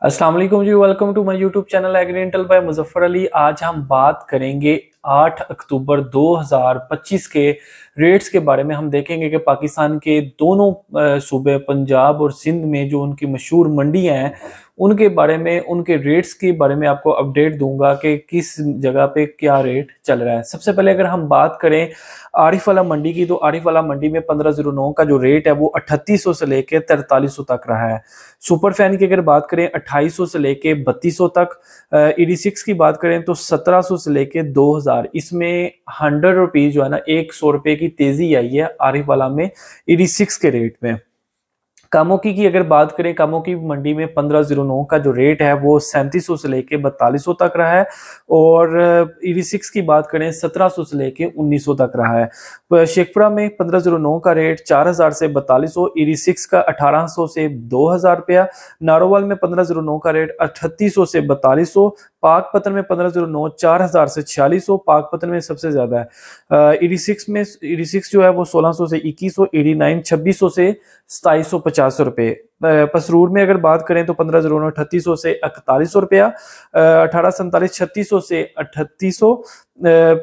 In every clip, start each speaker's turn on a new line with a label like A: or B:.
A: अस्सलाम वालेकुम जी, welcome to my YouTube channel एग्रीडेंटल बाय मुजफ्फर अली। आज हम बात करेंगे 8 अक्टूबर 2025 के रेट्स के बारे में। हम देखेंगे कि पाकिस्तान के दोनों सूबे पंजाब और सिंध में जो उनकी मशहूर मंडियां हैं उनके बारे में, उनके रेट्स के बारे में आपको अपडेट दूंगा कि किस जगह पे क्या रेट चल रहा है। सबसे पहले अगर हम बात करें आरिफ वाला मंडी की, तो आरिफ वाला मंडी में 1509 का जो रेट है वो 3800 से लेके 4300 तक रहा है। सुपर फैन की अगर बात करें 2800 से लेके 3200 तक। ED6 की बात करें तो 1700 से लेके 2000। इसमें 100 रुपीज जो है ना, 100 रुपए की तेजी आई है आरिफ वाला में ED6 के रेट में। कामोकी की अगर बात करें, कामोकी मंडी में 1509 का जो रेट है वो 3700 से लेके 4200 तक रहा है। और ED6 की बात करें 1700 से लेके 1900 तक रहा है। शेखपुरा में 1509 का रेट 4000 से 4200, ED6 का 1800 से 2000 रुपया। नारोवाल में 1509 का रेट 3800 से 4200। पाकपतन में 1509 4000 से 4600, पाकपतन में सबसे ज्यादा है। ED6 में ED6 जो है वो 1600 से 2100, ED9 2600 से 2750 रुपए। पसरूर में अगर बात करें तो 1509 3800 से 4100 रुपया, 1847 3600 से 3800।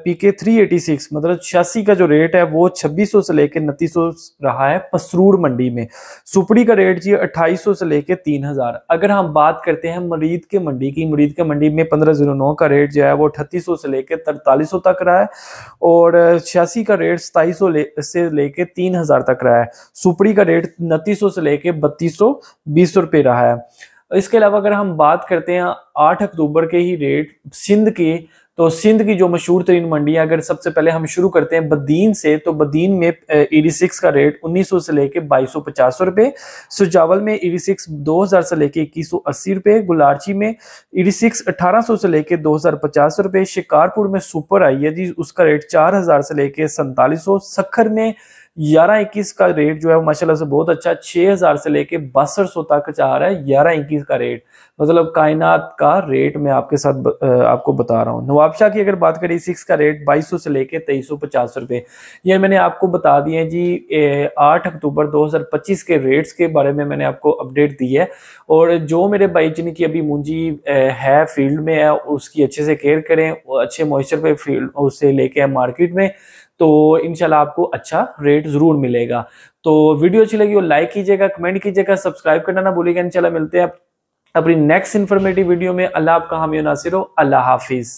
A: PK 386 मतलब 86 का जो रेट है वो 2600 से लेके 2900 रहा है पसरूर मंडी में। सुपड़ी का रेट जी 2800 से लेके 3000। अगर हम बात करते हैं मुरीद के मंडी की, मुरीद के मंडी में 1509 का रेट जो है वो 3800 से लेके 4300 तक रहा है। और 86 का रेट 2700 से लेके 3000 तक रहा है। सुपड़ी का रेट 2900 से लेके 3220 रुपए रहा है। इसके अलावा अगर हम बात करते हैं 8 अक्टूबर के ही रेट सिंध की, तो सिंध की जो मशहूर तरीन मंडी है, अगर सबसे पहले हम शुरू करते हैं बदीन से, तो बदीन में ED6 का रेट 1900 से लेके 2250 रुपए। सुजावल में ED6 2000 से लेके 2180 रुपए। गुलारची में ED6 1800 से लेके 2050 रुपए। शिकारपुर में सुपर आई है जी, उसका रेट 4000 से लेके 4700। सखर में 1121 का रेट जो है माशाल्लाह से बहुत अच्छा, 6000 से लेके 6200 तक जा रहा है 1121 का रेट। मतलब कायनात का रेट मैं आपके साथ आपको बता रहा हूँ। नवाबशाह की अगर बात करें 6 का रेट 2200 से लेके 2350 रुपए। ये मैंने आपको बता दिए जी 8 अक्टूबर 2025 के रेट्स के बारे में मैंने आपको अपडेट दी है। और जो मेरे भाई जिनकी अभी मूंजी है फील्ड में है, उसकी अच्छे से केयर करें, अच्छे मॉइस्चर पे फील्ड उसे लेके आए मार्केट में, तो इंशाल्लाह आपको अच्छा रेट जरूर मिलेगा। तो वीडियो अच्छी लगी हो लाइक कीजिएगा, कमेंट कीजिएगा, सब्सक्राइब करना ना भूलिएगा। इंशाल्लाह मिलते हैं अपनी नेक्स्ट इन्फॉर्मेटिव वीडियो में। अल्लाह आपका हामी नासिर हो। अल्लाह हाफिज।